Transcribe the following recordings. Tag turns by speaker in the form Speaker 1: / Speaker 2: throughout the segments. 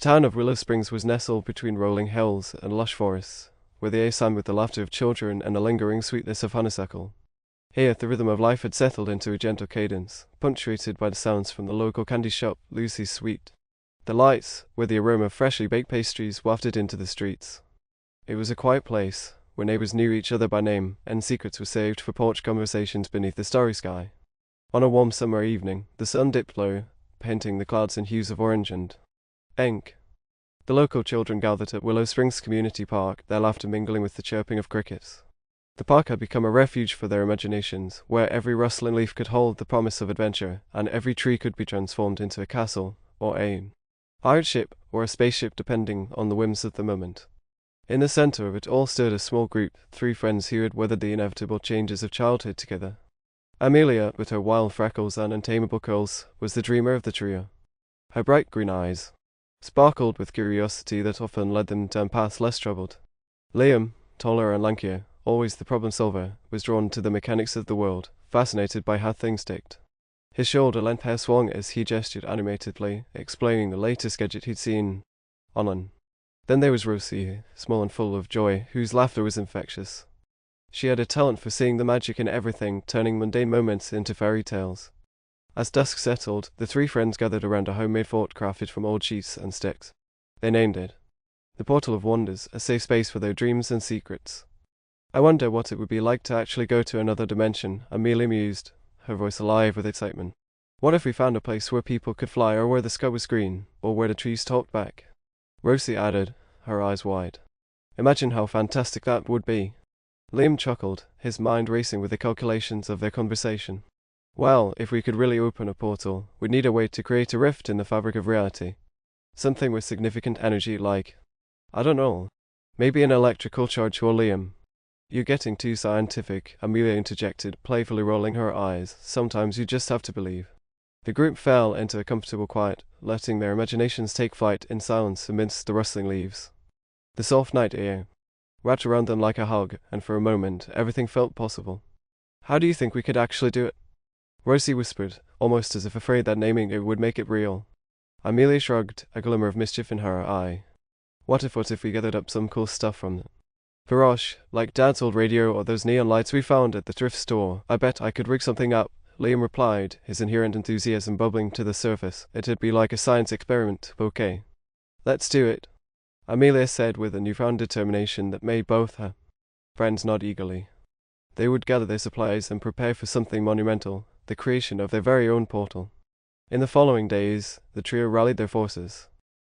Speaker 1: town of Willow Springs was nestled between rolling hills and lush forests, where the air sang with the laughter of children and the lingering sweetness of honeysuckle. Here, the rhythm of life had settled into a gentle cadence, punctuated by the sounds from the local candy shop, Lucy's Sweet. The lights, where the aroma of freshly baked pastries wafted into the streets. It was a quiet place, where neighbors knew each other by name, and secrets were saved for porch conversations beneath the starry sky. On a warm summer evening, the sun dipped low, painting the clouds in hues of orange and ink. The local children gathered at Willow Springs Community Park, their laughter mingling with the chirping of crickets. The park had become a refuge for their imaginations, where every rustling leaf could hold the promise of adventure, and every tree could be transformed into a castle, or a pirate ship, or a spaceship depending on the whims of the moment. In the center of it all stood a small group, 3 friends who had weathered the inevitable changes of childhood together. Amelia, with her wild freckles and untamable curls, was the dreamer of the trio. Her bright green eyes sparkled with curiosity that often led them down paths less troubled. Liam, taller and lankier, always the problem solver, was drawn to the mechanics of the world, fascinated by how things ticked. His shoulder-length hair swung as he gestured animatedly, explaining the latest gadget he'd seen online. Then there was Rosie, small and full of joy, whose laughter was infectious. She had a talent for seeing the magic in everything, turning mundane moments into fairy tales. As dusk settled, the 3 friends gathered around a homemade fort crafted from old sheets and sticks. They named it the Portal of Wonders, a safe space for their dreams and secrets. I wonder what it would be like to actually go to another dimension, Amelia mused, her voice alive with excitement. What if we found a place where people could fly, or where the sky was green, or where the trees talked back? Rosie added, her eyes wide. Imagine how fantastic that would be. Liam chuckled, his mind racing with the calculations of their conversation. Well, if we could really open a portal, we'd need a way to create a rift in the fabric of reality. Something with significant energy like, I don't know, maybe an electrical charge for Liam. You're getting too scientific, Amelia interjected, playfully rolling her eyes. Sometimes you just have to believe. The group fell into a comfortable quiet, letting their imaginations take flight in silence amidst the rustling leaves. The soft night air wrapped around them like a hug, and for a moment everything felt possible. How do you think we could actually do it? Rosie whispered, almost as if afraid that naming it would make it real. Amelia shrugged, a glimmer of mischief in her eye. What if we gathered up some cool stuff from it? Farosh, like Dad's old radio or those neon lights we found at the thrift store. I bet I could rig something up, Liam replied, his inherent enthusiasm bubbling to the surface. It'd be like a science experiment, okay? Let's do it, Amelia said with a newfound determination that made both her friends nod eagerly. They would gather their supplies and prepare for something monumental, the creation of their very own portal. In the following days, the trio rallied their forces.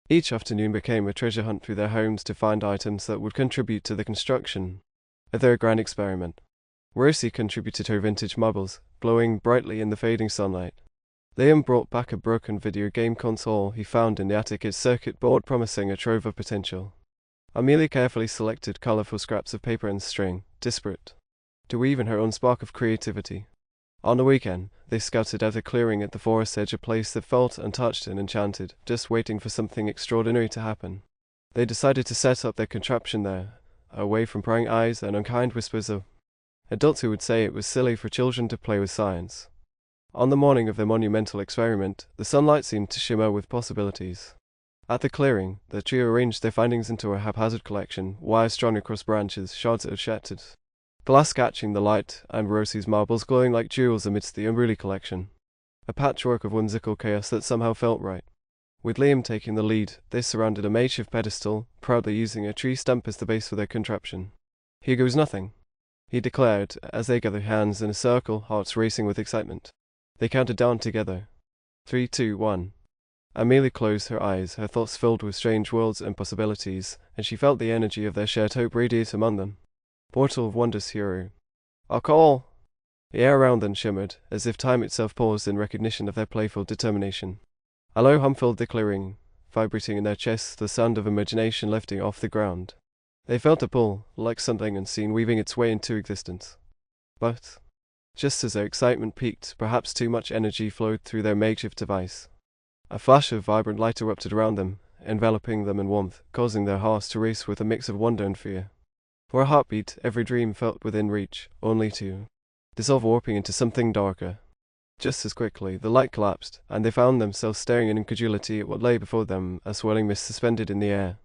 Speaker 1: Each afternoon became a treasure hunt through their homes to find items that would contribute to the construction of their grand experiment. Rosie contributed her vintage marbles, glowing brightly in the fading sunlight. Liam brought back a broken video game console he found in the attic, its circuit board promising a trove of potential. Amelia carefully selected colorful scraps of paper and string, disparate to weave in her own spark of creativity. On the weekend, they scouted out a clearing at the forest edge, a place that felt untouched and enchanted, just waiting for something extraordinary to happen. They decided to set up their contraption there, away from prying eyes and unkind whispers of adults who would say it was silly for children to play with science. On the morning of their monumental experiment, the sunlight seemed to shimmer with possibilities. At the clearing, the trio arranged their findings into a haphazard collection, wires strung across branches, shards of shattered glass catching the light, and Rosie's marbles glowing like jewels amidst the unruly collection. A patchwork of whimsical chaos that somehow felt right. With Liam taking the lead, they surrounded a makeshift pedestal, proudly using a tree stump as the base for their contraption. Here goes nothing, he declared, as they gathered hands in a circle, hearts racing with excitement. They counted down together. 3, 2, 1. Amelia closed her eyes, her thoughts filled with strange worlds and possibilities, and she felt the energy of their shared hope radiate among them. Portal of Wonders hero. I'll call! The air around them shimmered, as if time itself paused in recognition of their playful determination. A low hum filled the clearing, vibrating in their chests, the sound of imagination lifting off the ground. They felt a pull, like something unseen weaving its way into existence. But just as their excitement peaked, perhaps too much energy flowed through their makeshift device. A flash of vibrant light erupted around them, enveloping them in warmth, causing their hearts to race with a mix of wonder and fear. For a heartbeat, every dream felt within reach, only to dissolve, warping into something darker. Just as quickly, the light collapsed, and they found themselves staring in incredulity at what lay before them, a swirling mist suspended in the air.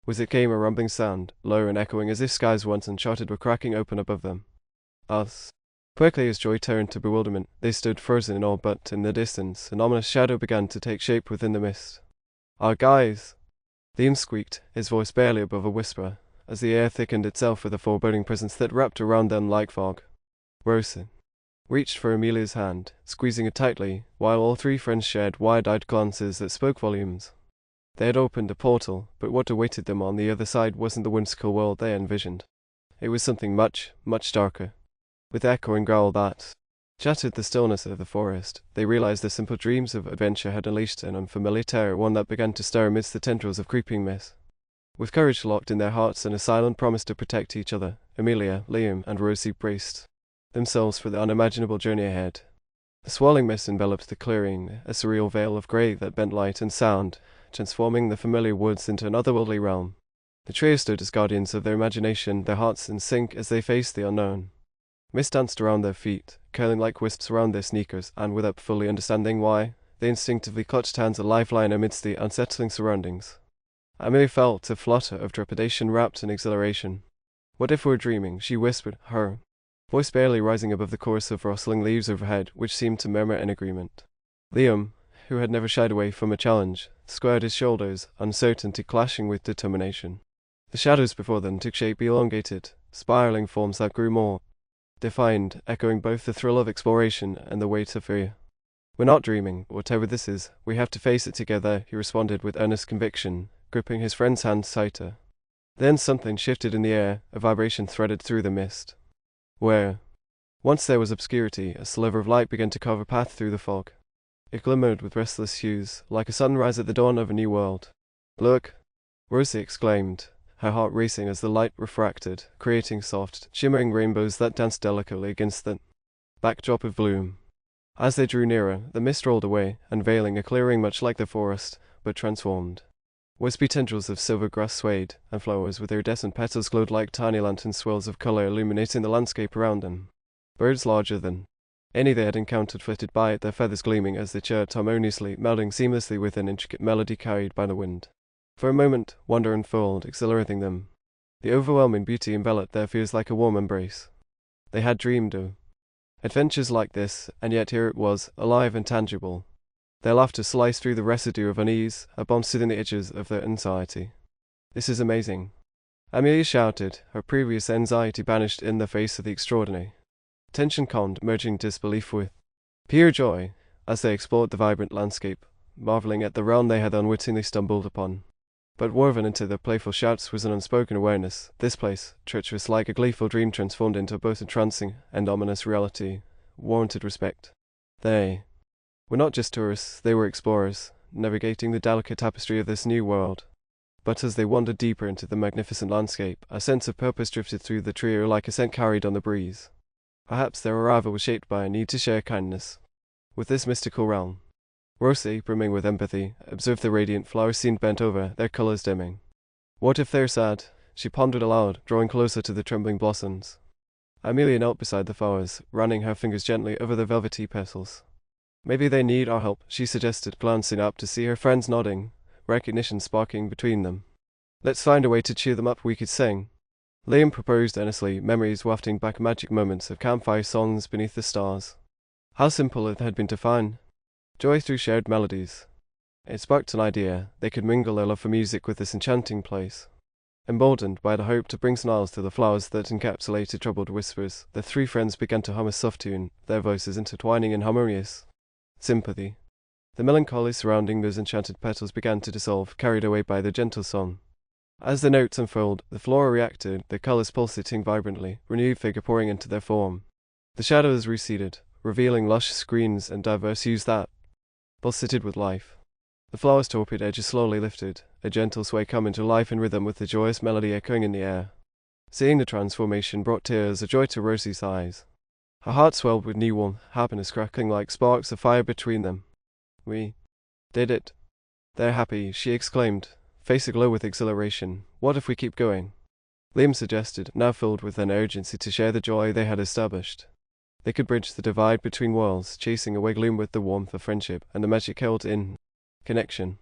Speaker 1: With it came a rumbling sound, low and echoing as if skies once uncharted were cracking open above them. Us. Quickly as joy turned to bewilderment, they stood frozen in awe, but in the distance, an ominous shadow began to take shape within the mist. Our guys! Liam squeaked, his voice barely above a whisper, as the air thickened itself with a foreboding presence that wrapped around them like fog. Rosen reached for Amelia's hand, squeezing it tightly, while all three friends shared wide-eyed glances that spoke volumes. They had opened a portal, but what awaited them on the other side wasn't the whimsical world they envisioned. It was something much, much darker. With echoing growl that shattered the stillness of the forest, they realized their simple dreams of adventure had unleashed an unfamiliar terror, one that began to stir amidst the tendrils of creeping mist. With courage locked in their hearts and a silent promise to protect each other, Amelia, Liam, and Rosie braced themselves for the unimaginable journey ahead. The swirling mist enveloped the clearing, a surreal veil of grey that bent light and sound, transforming the familiar woods into an otherworldly realm. The trio stood as guardians of their imagination, their hearts in sync as they faced the unknown. Mist danced around their feet, curling like wisps around their sneakers, and without fully understanding why, they instinctively clutched hands a lifeline amidst the unsettling surroundings. Amelia felt a flutter of trepidation wrapped in exhilaration. "What if we're dreaming?" she whispered, her voice barely rising above the chorus of rustling leaves overhead, which seemed to murmur in agreement. Liam, who had never shied away from a challenge, squared his shoulders, uncertainty clashing with determination. The shadows before them took shape, elongated, spiraling forms that grew more defined, echoing both the thrill of exploration and the weight of fear. "We're not dreaming. Whatever this is, we have to face it together," he responded with earnest conviction, gripping his friend's hand tighter. Then something shifted in the air, a vibration threaded through the mist. Where once there was obscurity, a sliver of light began to carve a path through the fog. It glimmered with restless hues, like a sunrise at the dawn of a new world. "Look!" Rosie exclaimed, her heart racing as the light refracted, creating soft, shimmering rainbows that danced delicately against the backdrop of gloom. As they drew nearer, the mist rolled away, unveiling a clearing much like the forest, but transformed. Wispy tendrils of silver grass swayed, and flowers with iridescent petals glowed like tiny lantern swirls of color illuminating the landscape around them. Birds larger than any they had encountered flitted by, their feathers gleaming as they chirped harmoniously, melding seamlessly with an intricate melody carried by the wind. For a moment, wonder unfurled, exhilarating them. The overwhelming beauty enveloped their fears like a warm embrace. They had dreamed of adventures like this, and yet here it was, alive and tangible. Their laughter sliced through the residue of unease, a bomb soothing the edges of their anxiety. "This is amazing," Amelia shouted, her previous anxiety banished in the face of the extraordinary. Tension calmed, merging disbelief with pure joy, as they explored the vibrant landscape, marveling at the realm they had unwittingly stumbled upon. But woven into their playful shouts was an unspoken awareness. This place, treacherous like a gleeful dream transformed into both entrancing and ominous reality, warranted respect. They were not just tourists, they were explorers, navigating the delicate tapestry of this new world. But as they wandered deeper into the magnificent landscape, a sense of purpose drifted through the trio like a scent carried on the breeze. Perhaps their arrival was shaped by a need to share kindness with this mystical realm. Rosie, brimming with empathy, observed the radiant flowers seemed bent over, their colors dimming. "What if they're sad?" she pondered aloud, drawing closer to the trembling blossoms. Amelia knelt beside the flowers, running her fingers gently over the velvety petals. "Maybe they need our help," she suggested, glancing up to see her friends nodding, recognition sparking between them. "Let's find a way to cheer them up. We could sing," Liam proposed earnestly, memories wafting back magic moments of campfire songs beneath the stars. How simple it had been to find joy through shared melodies. It sparked an idea. They could mingle their love for music with this enchanting place. Emboldened by the hope to bring smiles to the flowers that encapsulated troubled whispers, the three friends began to hum a soft tune, their voices intertwining in harmonious sympathy. The melancholy surrounding those enchanted petals began to dissolve, carried away by the gentle song. As the notes unfurled, the flora reacted, their colors pulsating vibrantly, renewed vigor pouring into their form. The shadows receded, revealing lush screens and diverse hues that pulsated with life. The flower's torpid edges slowly lifted, a gentle sway coming to life and rhythm with the joyous melody echoing in the air. Seeing the transformation brought tears of joy to Rosie's eyes. Her heart swelled with new warm happiness, crackling like sparks of fire between them. "We did it. They're happy," she exclaimed, face aglow with exhilaration. "What if we keep going?" Liam suggested, now filled with an urgency to share the joy they had established. They could bridge the divide between worlds, chasing away gloom with the warmth of friendship and the magic held in connection.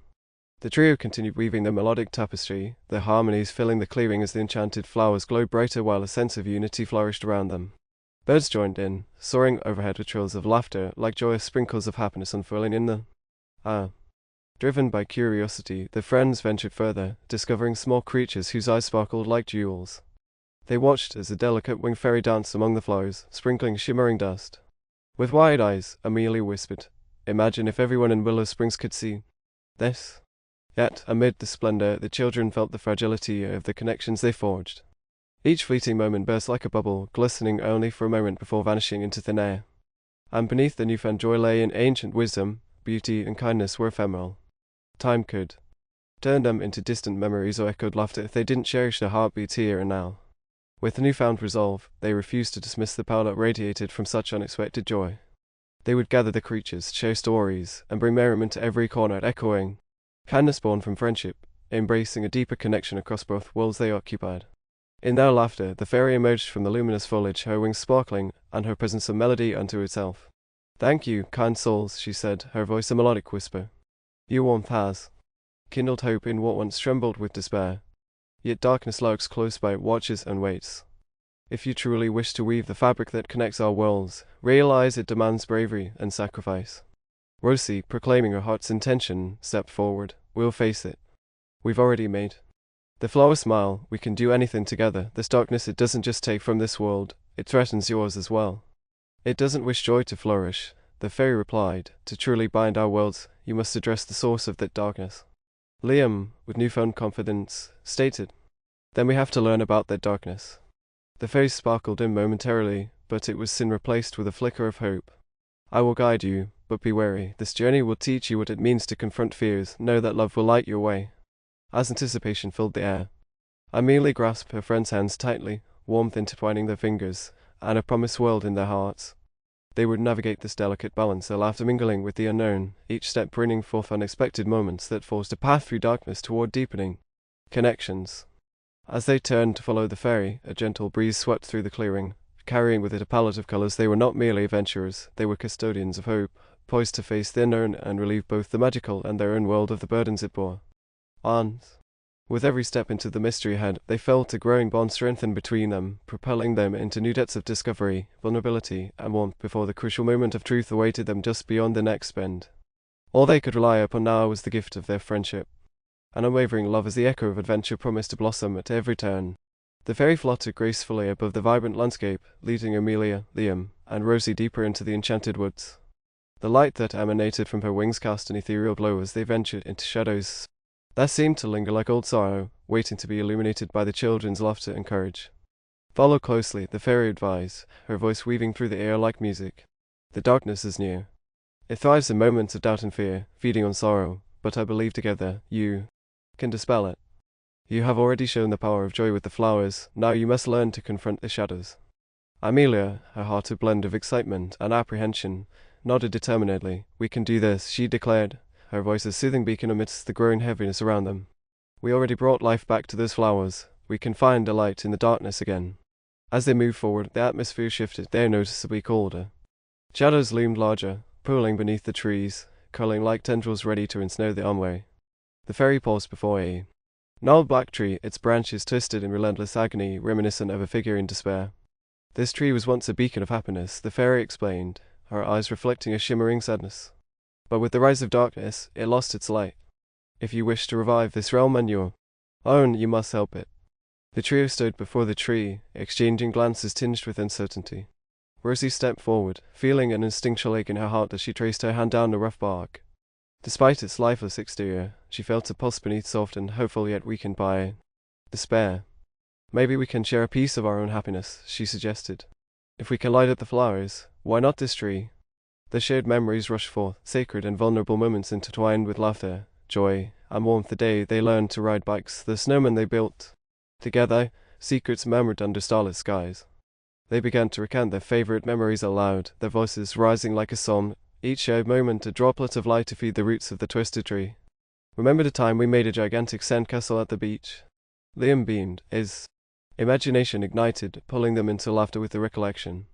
Speaker 1: The trio continued weaving their melodic tapestry, their harmonies filling the clearing as the enchanted flowers glowed brighter while a sense of unity flourished around them. Birds joined in, soaring overhead with trills of laughter, like joyous sprinkles of happiness unfurling in the air. Driven by curiosity, the friends ventured further, discovering small creatures whose eyes sparkled like jewels. They watched as a delicate winged fairy danced among the flowers, sprinkling shimmering dust. With wide eyes, Amelia whispered, "Imagine if everyone in Willow Springs could see this." Yet, amid the splendor, the children felt the fragility of the connections they forged. Each fleeting moment burst like a bubble, glistening only for a moment before vanishing into thin air. And beneath the newfound joy lay an ancient wisdom, beauty and kindness were ephemeral. Time could turn them into distant memories or echoed laughter if they didn't cherish their heartbeats here and now. With newfound resolve, they refused to dismiss the power that radiated from such unexpected joy. They would gather the creatures, share stories, and bring merriment to every corner, echoing kindness born from friendship, embracing a deeper connection across both worlds they occupied. In their laughter, the fairy emerged from the luminous foliage, her wings sparkling, and her presence a melody unto itself. "Thank you, kind souls," she said, her voice a melodic whisper. "Your warmth has kindled hope in what once trembled with despair. Yet darkness lurks close by, watches and waits. If you truly wish to weave the fabric that connects our worlds, realize it demands bravery and sacrifice." Rosie, proclaiming her heart's intention, stepped forward. "We'll face it. We've already made the flower smile. We can do anything together. This darkness, it doesn't just take from this world, it threatens yours as well. It doesn't wish joy to flourish," the fairy replied. "To truly bind our worlds, you must address the source of that darkness." Liam, with newfound confidence, stated, "Then we have to learn about that darkness." The face sparkled in momentarily, but it was soon replaced with a flicker of hope. "I will guide you, but be wary. This journey will teach you what it means to confront fears. Know that love will light your way." As anticipation filled the air, Amelia grasped her friend's hands tightly, warmth intertwining their fingers, and a promised world in their hearts. They would navigate this delicate balance, their laughter mingling with the unknown, each step bringing forth unexpected moments that forced a path through darkness toward deepening connections. As they turned to follow the fairy, a gentle breeze swept through the clearing, carrying with it a palette of colors. They were not merely adventurers, they were custodians of hope, poised to face the unknown and relieve both the magical and their own world of the burdens it bore. And with every step into the mystery ahead, they felt a growing bond strengthen between them, propelling them into new depths of discovery, vulnerability, and warmth before the crucial moment of truth awaited them just beyond the next bend. All they could rely upon now was the gift of their friendship. An unwavering love as the echo of adventure promised to blossom at every turn. The fairy fluttered gracefully above the vibrant landscape, leading Amelia, Liam, and Rosie deeper into the enchanted woods. The light that emanated from her wings cast an ethereal glow as they ventured into shadows that seemed to linger like old sorrow, waiting to be illuminated by the children's laughter and courage. "Follow closely," the fairy advised, her voice weaving through the air like music. "The darkness is near. It thrives in moments of doubt and fear, feeding on sorrow, but I believe together, you can dispel it. You have already shown the power of joy with the flowers, now you must learn to confront the shadows." Amelia, her heart a blend of excitement and apprehension, nodded determinedly. "We can do this," she declared, her voice a soothing beacon amidst the growing heaviness around them. "We already brought life back to those flowers. We can find a light in the darkness again." As they moved forward, the atmosphere shifted, they noticeably colder. Shadows loomed larger, pooling beneath the trees, curling like tendrils ready to ensnare the onway. The fairy paused before a gnarled black tree, its branches twisted in relentless agony, reminiscent of a figure in despair. "This tree was once a beacon of happiness," the fairy explained, her eyes reflecting a shimmering sadness. "But with the rise of darkness, it lost its light. If you wish to revive this realm and your own, you must help it." The trio stood before the tree, exchanging glances tinged with uncertainty. Rosie stepped forward, feeling an instinctual ache in her heart as she traced her hand down the rough bark. Despite its lifeless exterior, she felt a pulse beneath softened, hopeful yet weakened by despair. "Maybe we can share a piece of our own happiness," she suggested. "If we can light up the flowers, why not this tree?" The shared memories rushed forth, sacred and vulnerable moments intertwined with laughter, joy, and warmth. The day they learned to ride bikes, the snowman they built together, secrets murmured under starlit skies. They began to recount their favorite memories aloud, their voices rising like a psalm, each shared moment a droplet of light to feed the roots of the twisted tree. "Remember the time we made a gigantic sandcastle at the beach?" Liam beamed, his imagination ignited, pulling them into laughter with the recollection.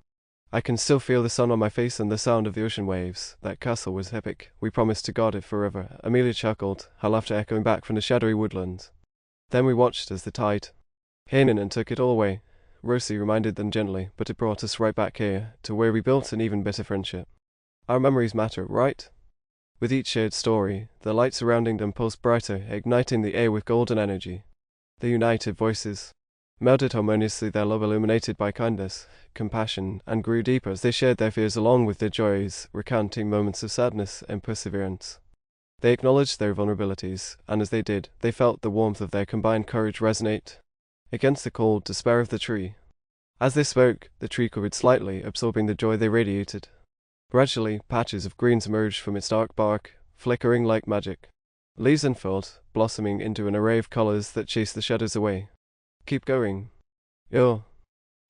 Speaker 1: I can still feel the sun on my face and the sound of the ocean waves. That castle was epic. We promised to guard it forever. Amelia chuckled, her laughter echoing back from the shadowy woodland. Then we watched as the tide came in and took it all away. Rosie reminded them gently, but it brought us right back here, to where we built an even better friendship. Our memories matter, right? With each shared story, the light surrounding them pulsed brighter, igniting the air with golden energy. The united voices melted harmoniously, their love illuminated by kindness, compassion, and grew deeper as they shared their fears along with their joys, recounting moments of sadness and perseverance. They acknowledged their vulnerabilities, and as they did, they felt the warmth of their combined courage resonate against the cold despair of the tree. As they spoke, the tree quivered slightly, absorbing the joy they radiated. Gradually, patches of greens emerged from its dark bark, flickering like magic. Leaves unfurled, blossoming into an array of colors that chased the shadows away. Keep going. You're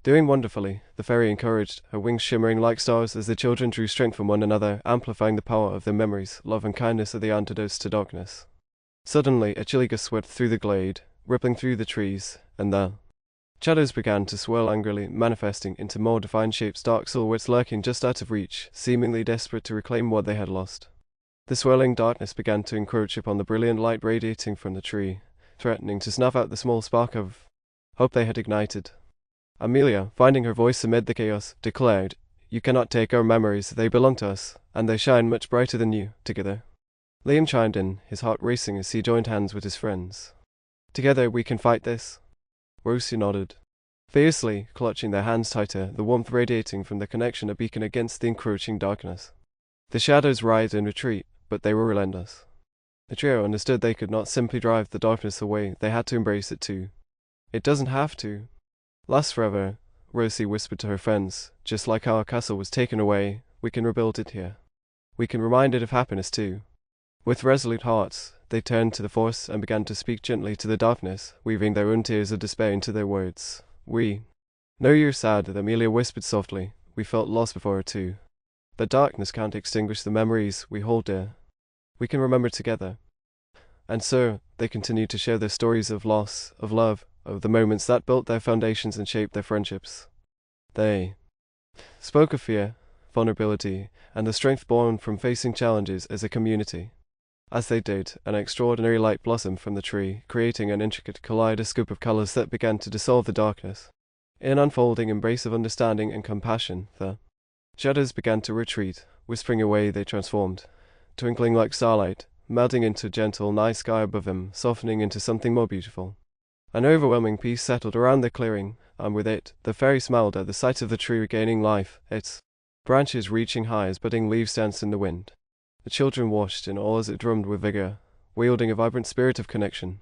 Speaker 1: doing wonderfully, the fairy encouraged, her wings shimmering like stars as the children drew strength from one another, amplifying the power of their memories. Love and kindness are the antidotes to darkness. Suddenly, a chilly gust swept through the glade, rippling through the trees, and the shadows began to swirl angrily, manifesting into more defined shapes, dark silhouettes lurking just out of reach, seemingly desperate to reclaim what they had lost. The swirling darkness began to encroach upon the brilliant light radiating from the tree, threatening to snuff out the small spark of hope they had ignited. Amelia, finding her voice amid the chaos, declared, "You cannot take our memories, they belong to us, and they shine much brighter than you, together." Liam chimed in, his heart racing as he joined hands with his friends. "Together we can fight this." Rosie nodded, fiercely, clutching their hands tighter, the warmth radiating from the connection a beacon against the encroaching darkness. The shadows writhed in retreat, but they were relentless. The trio understood they could not simply drive the darkness away, they had to embrace it too. "It doesn't have to last forever," Rosie whispered to her friends. "Just like how our castle was taken away, we can rebuild it here. We can remind it of happiness too." With resolute hearts, they turned to the force and began to speak gently to the darkness, weaving their own tears of despair into their words. "We know you're sad," Amelia whispered softly. "We felt lost before too. But darkness can't extinguish the memories we hold dear. We can remember together." And so, they continued to share their stories of loss, of love, of the moments that built their foundations and shaped their friendships. They spoke of fear, vulnerability, and the strength born from facing challenges as a community. As they did, an extraordinary light blossomed from the tree, creating an intricate kaleidoscope of colors that began to dissolve the darkness. In an unfolding embrace of understanding and compassion, the shadows began to retreat, whispering away they transformed, twinkling like starlight, melting into a gentle night sky above them, softening into something more beautiful. An overwhelming peace settled around the clearing, and with it, the fairy smiled at the sight of the tree regaining life, its branches reaching high as budding leaves danced in the wind. The children watched in awe as it drummed with vigor, wielding a vibrant spirit of connection.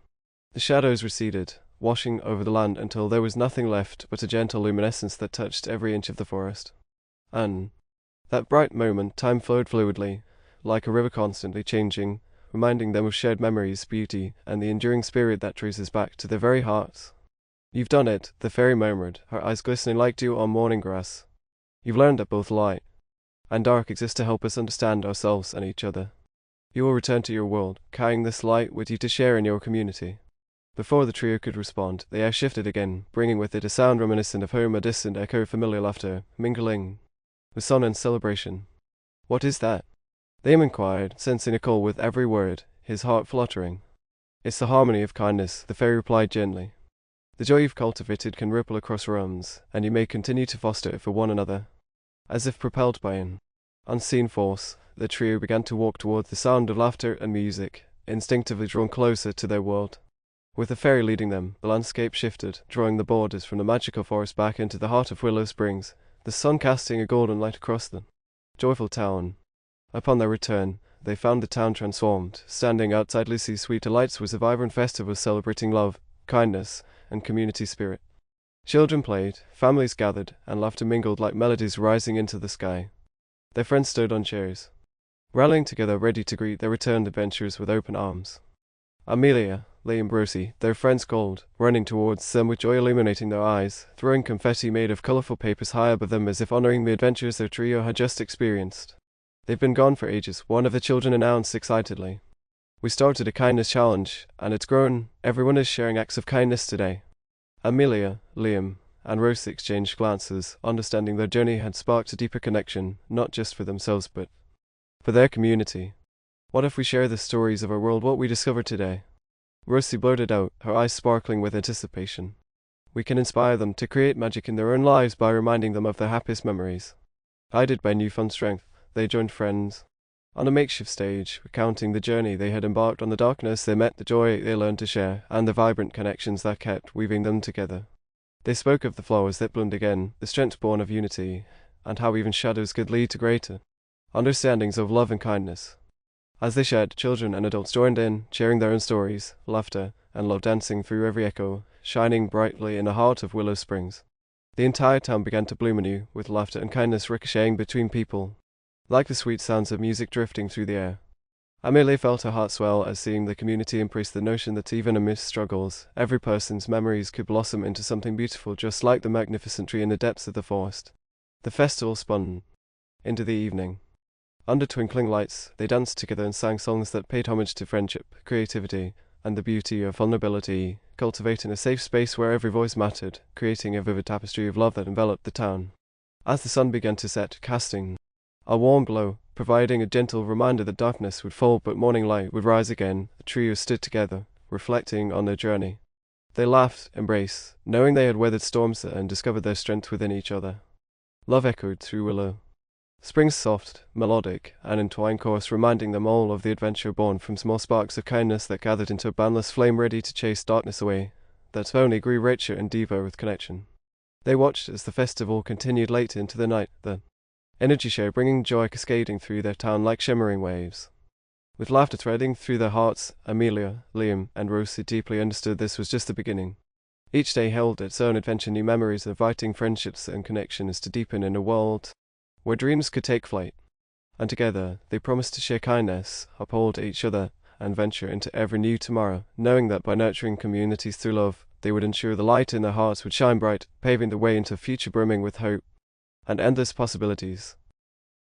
Speaker 1: The shadows receded, washing over the land until there was nothing left but a gentle luminescence that touched every inch of the forest. And that bright moment, time flowed fluidly, like a river constantly changing, reminding them of shared memories, beauty, and the enduring spirit that traces back to their very hearts. "You've done it," the fairy murmured, her eyes glistening like dew on morning grass. "You've learned that both light and dark exist to help us understand ourselves and each other. You will return to your world, carrying this light with you to share in your community." Before the trio could respond, the air shifted again, bringing with it a sound reminiscent of home, a distant echo of familiar laughter, mingling with song and celebration. "What is that?" Liam inquired, sensing a call with every word, his heart fluttering. "It's the harmony of kindness," the fairy replied gently. "The joy you've cultivated can ripple across realms, and you may continue to foster it for one another." As if propelled by an unseen force, the trio began to walk toward the sound of laughter and music, instinctively drawn closer to their world. With the fairy leading them, the landscape shifted, drawing the borders from the magical forest back into the heart of Willow Springs, the sun casting a golden light across the joyful town. Upon their return, they found the town transformed. Standing outside Lucy's Sweet Delights was a vibrant festival celebrating love, kindness, and community spirit. Children played, families gathered, and laughter mingled like melodies rising into the sky. Their friends stood on chairs, rallying together, ready to greet their returned adventurers with open arms. Amelia, Liam, Rosie, their friends called, running towards them with joy illuminating their eyes, throwing confetti made of colorful papers high above them as if honoring the adventures their trio had just experienced. "They've been gone for ages," one of the children announced excitedly. "We started a kindness challenge, and it's grown. Everyone is sharing acts of kindness today." Amelia, Liam, and Rosie exchanged glances, understanding their journey had sparked a deeper connection, not just for themselves but for their community. What if we share the stories of our world, what we discovered today? Rosie blurted out, her eyes sparkling with anticipation. We can inspire them to create magic in their own lives by reminding them of their happiest memories. Guided by newfound strength, they joined friends on a makeshift stage, recounting the journey they had embarked on, the darkness they met, the joy they learned to share, and the vibrant connections that kept weaving them together. They spoke of the flowers that bloomed again, the strength born of unity, and how even shadows could lead to greater understandings of love and kindness. As they shared, children and adults joined in, sharing their own stories, laughter, and love dancing through every echo, shining brightly in the heart of Willow Springs. The entire town began to bloom anew, with laughter and kindness ricocheting between people, like the sweet sounds of music drifting through the air. Amelia felt her heart swell as seeing the community embrace the notion that even amidst struggles, every person's memories could blossom into something beautiful, just like the magnificent tree in the depths of the forest. The festival spun into the evening. Under twinkling lights, they danced together and sang songs that paid homage to friendship, creativity, and the beauty of vulnerability, cultivating a safe space where every voice mattered, creating a vivid tapestry of love that enveloped the town. As the sun began to set, casting a warm glow, providing a gentle reminder that darkness would fall but morning light would rise again, the trio stood together, reflecting on their journey. They laughed, embraced, knowing they had weathered storms and discovered their strength within each other. Love echoed through Willow Spring's soft, melodic, and entwined chorus, reminding them all of the adventure born from small sparks of kindness that gathered into a boundless flame ready to chase darkness away, that only grew richer and deeper with connection. They watched as the festival continued late into the night, the energy show bringing joy cascading through their town like shimmering waves. With laughter threading through their hearts, Amelia, Liam, and Rosie deeply understood this was just the beginning. Each day held its own adventure, new memories, inviting friendships and connections to deepen in a world where dreams could take flight. And together, they promised to share kindness, uphold each other, and venture into every new tomorrow, knowing that by nurturing communities through love, they would ensure the light in their hearts would shine bright, paving the way into a future brimming with hope and endless possibilities.